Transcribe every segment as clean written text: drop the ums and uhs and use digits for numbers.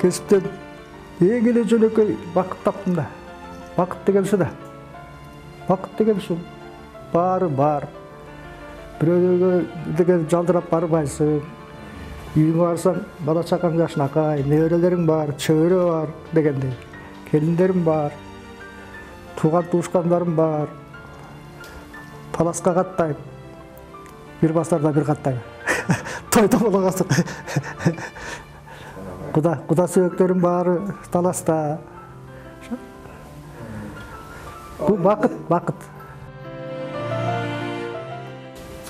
кесіптен ең еле жөнекей бақыт таптым да. Бақыт деген шу да. Бақыт деген шу. Бары бар. Біреуге деген жалдырап барбайсың. Үйіңе барсаң, бала шақаң жашынақай, неврелерің бар, чөйре бар дегендей. Келіндерім бар, туған туышқандарым бар. Таласқа қаттайым. Bir basarda bir қаттайым. Тойда болағасың. Құда сүйектерім бар, таласта. Бұл бақыт.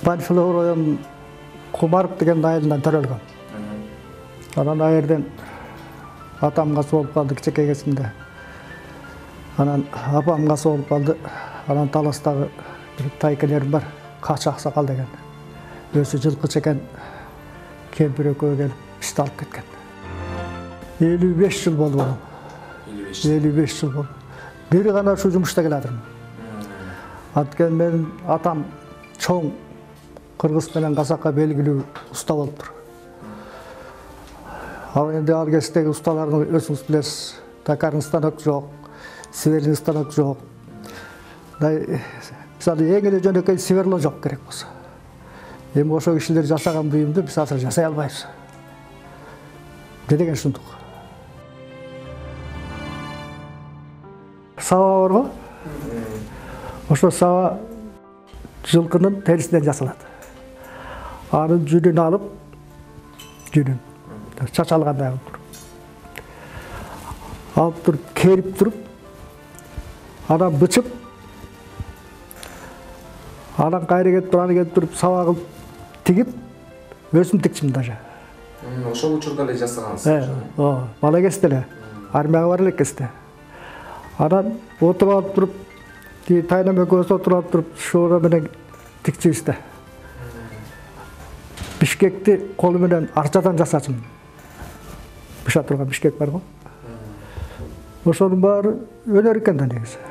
Банфилор ойым Құмарып деген айылынан төрелген. Анан айырден атамға соғып қалды кішекей кезімде. Анан апамға соғып қалды. Анан таластағы бір тайкелерім бар. Қашы ақсақал деген. Өзі жылқы чекен кемпір екеуі келіп ішті алып кеткен. 55 жыл болды ол. 55 жыл болды. Бері ғана шу жұмышта келатырмын. Аткен мен атам чоң Қырғыз менен Қазаққа белгілі ұста болып тұр. Ал енді ал кестегі ұсталардың өзіңіз білесіз. Токарный станок жоқ, сверлин станок жоқ. Мысалы, ең еле жөнекей сверло жоқ керек болса. Енді ошо кишилер жасаған бұйымды біз азыр жасай албайбыз. Не деген шындық. Сава бар ғой? Ошо сава жылқының терісінен жасалады. Анын жүнін алып, шашалғандай алып тұрып, керіп тұрып, анан бычып, анан қайры кетіп тұрып, сава қылып, тігіп, өзім тікчім даже. Ошол учурда эле жасагансыз? Бала кезде, армияга бар эле кезде. Анан отуруп алып туруп, тайнам экөөбүз отуруп алып туруп, шоора менен тикчибизде. Бишкекти колу менен арчадан жасачым. Быша турган бишкек бар го. Ошонун баары өнөр экен да негизи.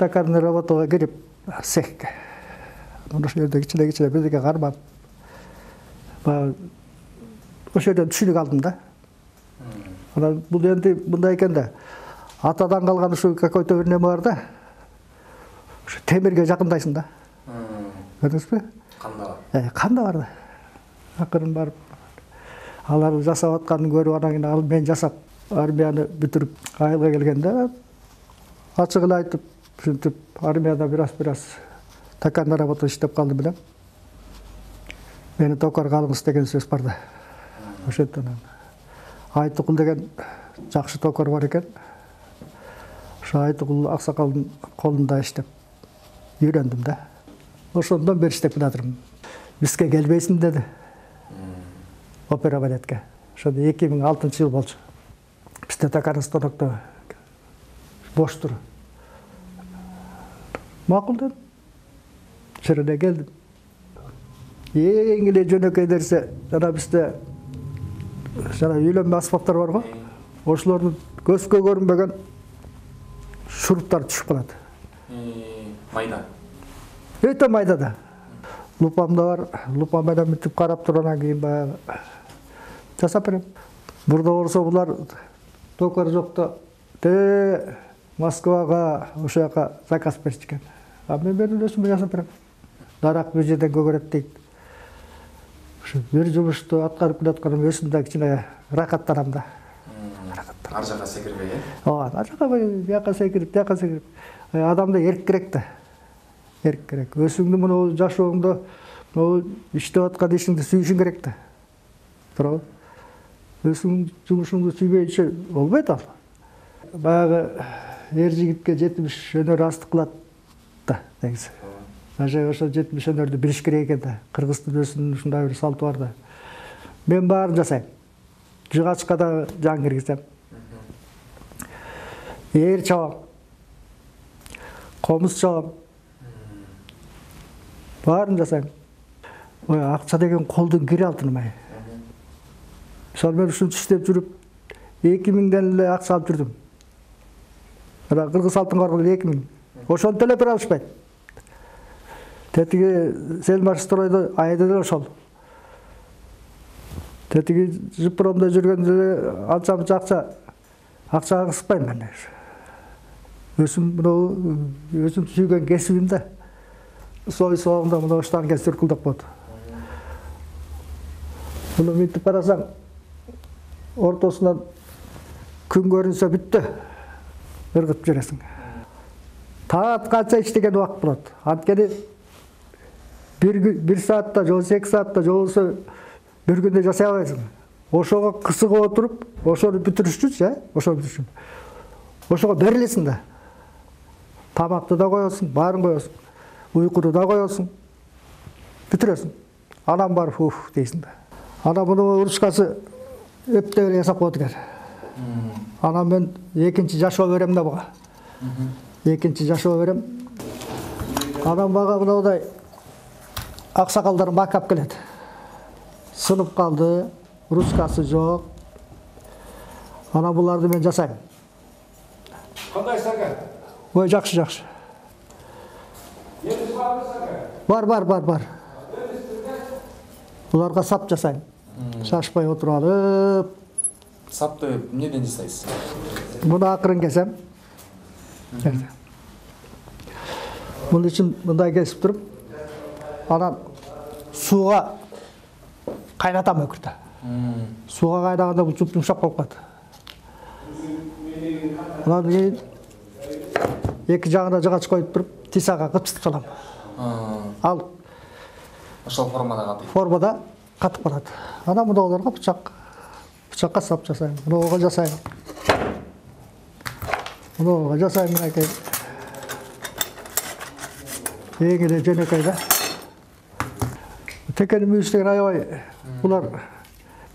Токарный работаға келіп, цехке. Ошол жерде кичине бирдеке кармап. Ошол жерден түшүнүк алдым да. Анан бул энди мындай экен да. Атадан калган ушу какой-то бир неме бар да. Ушу темирге жакындайсың да. Көрдүңүзбү? Канда бар. Канда бар да. Акырын барып, алар жасап атканын көрүп, анан кийин ал мен жасап, армияны бүтүрүп, айылга келгенде ачык эле айтып, ушинтип армияда бираз токарный работа иштеп калдым билем. Мени токарга алыңыз деген сөз бар да. Ошондон Айтыкул деген жакшы токар бар экен. Ошо Айтыкул аксакалдын колунда иштеп үйрөндүм да. Ошондон бери иштеп келатырмын. Бизге келбейсиң деди. Опера балетке. Ошондо 2006 жыл болчу. Бизде токарный станокто бош тур. Макул дедим. Шереде келдим. Эң эле жөнөкөй нерсе, жана бизде жана үйлөнмө аспаптар бар го. Ошолордун көзгө көрүнбөгөн шуруптар түшүп калат. Майда. Өтө майда да. Лупам да бар. Лупам менен мынтип карап тургандан кийин баягы жасап берем. Бурда болсо булар токар жокто Москвага ошо жака заказ берчү экен. А мен өзүм жасап берем. Дарак бир жерден көгөрөт дейт. Ошо бир жумушту аткарып келатканым өзүмдө кичине рахаттанам да. Ар жака секирбей, ар жака бияка секирип, бияка секирип. Адамда эрк керек да. Эрк керек. Өзүңдү муну жашооңдо, муну иштеп аткан ишиңди сүйүшүң керек да. Туурабы? Өзүңдүн жумушуңду сүйбөйчү болбойт ал. Баягы эр жигитке 70 өнөр астык кылат да, негизи. Даже ошо 70 өнөрдү билиш керек экен да. Кыргыздын өзүнүн ушундай бир салты бар да. Мен баарын жасайм. Жыгачка да жан киргизем. Эр чабам. комуз чабам. Барын жасайм. Ой, акча деген колдун кире алтынмай. Мисалы мен ушунча иштеп жүрүп 2000ден эле акча алып жүрдүм. Мына кыргыз алтын коргул 2000. Ошону төлөп бере алышпайт. Тетиги Сельмашстройдо айда да ошол. Тетиги Жипромдо жүргөндө анча акча кыспайм мен. Өзүм сүйгөн кесибим да. Сой соогунда мына оштан кез түркүлдөп болду. Муну мынтип карасаң, ортосунан күн көрүнсө бүттү. Ыргытып жүрөсүң. Таат канча иштеген убакыт болот. Анткени bir saatta, жолу 2 саатта, жолусу bir күндө жасай албайсың. Ошого кысыгып отуруп, ошону бүтүрүш үчүн, ошону бүтүрүш үчүн. Ошого берилесиң да. Тамакты да коесуң, баарын коесуң. Уйкуну да коесуң. Бүтүрөсүң. Анан барып уф дейсиң да. Ана муну урушкасы өптө эле жасап коет экен. Анан мен экинчи жашоо берем да буга. Экинчи жашоо берем. Анан бага мындай аксакалдар бакап келет. Сынып калды, ручкасы жок. Ана буларды мен жасайм. Кандай сага? Ой, жакшы. Бар. Буларга сап жасайм. Шашпай отуруп алып. Сапты эмнеден жасайсыз? Муну акырын кесем. Мунун үчүн мындай кесип туруп, анан сууга кайнатам өкүрдө. Сууга кайнаганда бул жумшак болуп калат. Анан кийин эки жагына жыгач коюп туруп, тисага кыпчытып салам. Ал Ошол формада катыйт. Формада катып калат. Анан мунуларга бычакка сап жасайм. Мунуга жасайм. Мунуга жасайм мынакей. Эң эле жөнөкөй да. Текени мүйүштеген аябай булар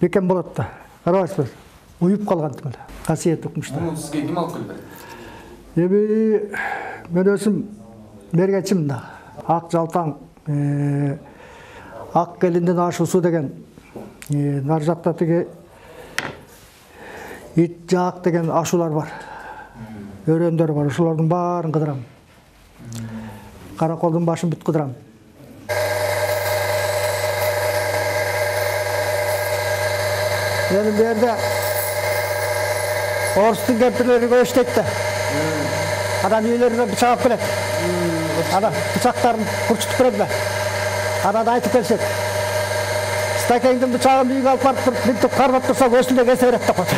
бекем болот да. Карабайсызбы? Уюп калган тимел. Касиеттүү кумуштар. Муну сизге ким алып келди? Эми мен өзүм мергенчим да. Ак жалтаң, ак келиндин ашуусу деген нар жакта тиги ит жаак деген ашуулар бар. Өрөндөр бар. Ошолордун баарын кыдырам. Караколдун башын бүт кыдырам. Менин бу жерде орустун кемпирлери көп иштейт да. Анан үйлөрүнө бычак алып келет. Анан бычактарын курчутуп берет да. Анан айтып келишет. Стакеңдин бычагын үйгө алып барып туруп, мынтип кармап турсаң, осундай кесе берет деп коет.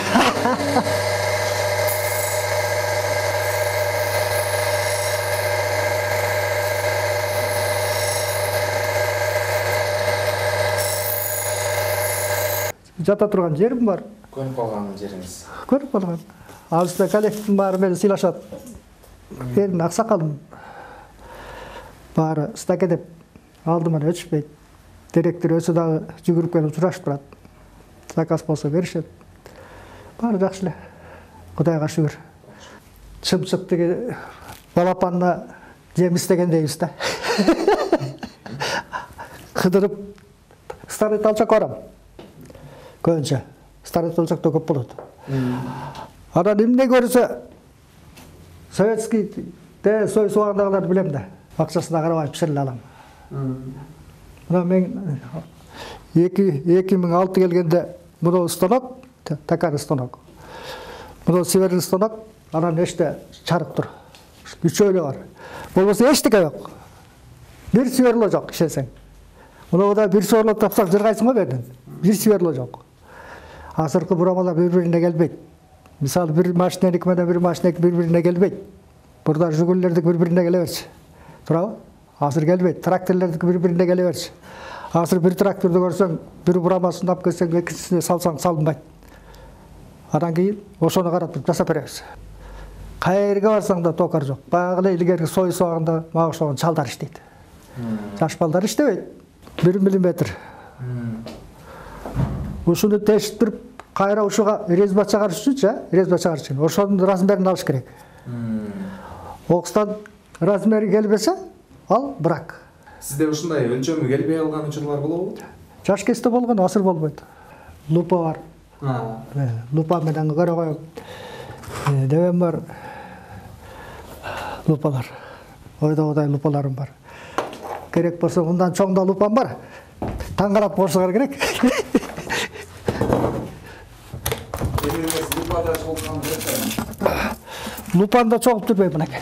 Жата турган жерим бар. Көрүп калган жериңиз. Көрүп калган. Алыста коллективдин баары мени сыйлашат. Менин аксакалым баары стаке деп алдыман өчпөйт. Директор өзү дагы жүгүрүп келип сурашып турат. Заказ болсо беришет. Баары жакшы эле. Кудайга шүгүр. Чымчык тиги балапанына жем истеген дейбиз да. Кыдырып старый талчак барам. Көбүнчө старый талчакта көп болот. Анан эмне көрсө советский сой сугандагыларды билем да. Акчасына карабай пишире алам. Мына мен 2006 келгенде мына станок, такар станок. Мына северный станок, анан эште чарык тур. Үчөөлө бар. Болбосо эчтеке жок. Бир сверло жок ишенсең. Мына да бир сверло тапсак жыргайсың го берден. Бир сверло жок. Азыркы бурамалар бири-бирине келбейт. Мисалы бир машиненики менен бир машиненики бири-бирине келбейт. Бурда жүгүлөрдүк бири-бирине келе берчи. Туурабы? Азыр келбейт. Тракторлордук бири-бирине келе берчи. Азыр бир тракторду көрсөң, бир бурамасын алып келсең, экинчисине салсаң салынбайт. Анан кийин ошону карап туруп жасап беребиз. Кайерге барсаң да токар жок. Баягы эле илгерки сой суагында мага окшогон чалдар иштейт. Жаш балдар иштебейт. 1 мм. Ушуну тешип туруп, кайра ушуга резьба чыгарыш үчүнчү, резьба чыгарыш үчүн ошонун размерин алыш керек. Окстан размери келбесе, ал брак. Сизде ушундай өлчөмү келбей калган учурлар болобу? Жаш кезде болгон асыр болбойт. Лупа бар. Лупа менен көрө коем. Дебем бар. Лупалар. Ойдогудай лупаларым бар. Керек болсо мындан чоң да лупам бар. Таң карап болсоңор керек. Лупада чогулткан керек. Лупанда чогулуп жүрбөйм мынакей.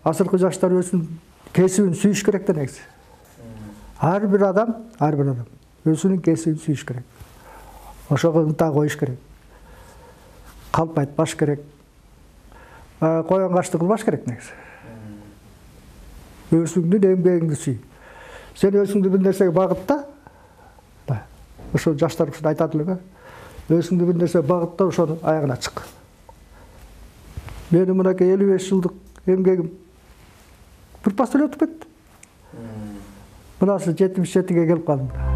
Азыркы жаштар өзүнүн кесибин сүйүш керек да негизи. Ар бир адам өзүнүн кесибин сүйүш керек. Ошого ынта коюш керек. Калп айтпаш керек. Коен кашты кылбаш керек негизи. Өзүңдүн эмгегиңди сүй. Сен өзүңдү бир нерсеге багытта. Ошо жаштар ушуну айтат эле. Өзүңдү бир нерсеге багытта, ошонун аягына чык. Менин мынакей 55 жылдык эмгегим бир пас эле өтүп кетти. Мынасы 77-ге келип калдым.